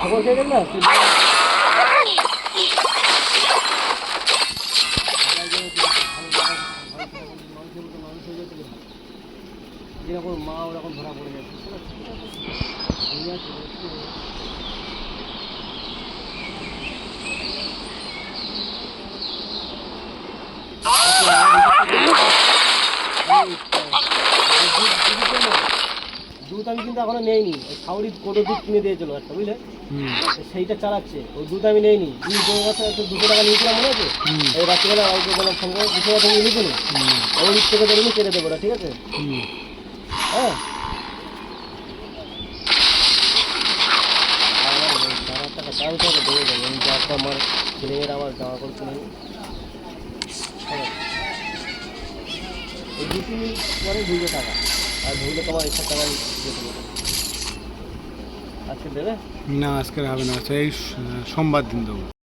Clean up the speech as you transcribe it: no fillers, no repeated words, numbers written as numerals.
খবর খেয়ে দেখ না যেরকম মা ওরকম ধরা পড়ে যাচ্ছে দুধ আমি কিন্তু এখনো নেইনি, ওই খাউড়ি কোটো দুধ কিনে দিয়েছিল একটা, বুঝলে, সেইটা চালাচ্ছে। ওই দুধ আমি নেইনি, দুই বছর 200 টাকা নিয়েছিলাম মনে আছে। এই রাত্রিবেলা অল্প বললাম ফোন করে 200 টাকা তুমি নিবি, ওই দিক থেকে দেখবি কেটে দেবো না, ঠিক আছে? হ্যাঁ, টাকা দামি টাকা দেবো যাবো আমি, যাতে আমার ছেলেমেয়েরা আবার জামা কাপড় কিনে ওই 2 মিনিট পরে ঢুকবে টাকা, আর ঢুকলে তোমার 1 টাকা দিয়ে দেবো। আজকে দেবে না? আজকে হবে না, সেই সোমবার দিন দেবো।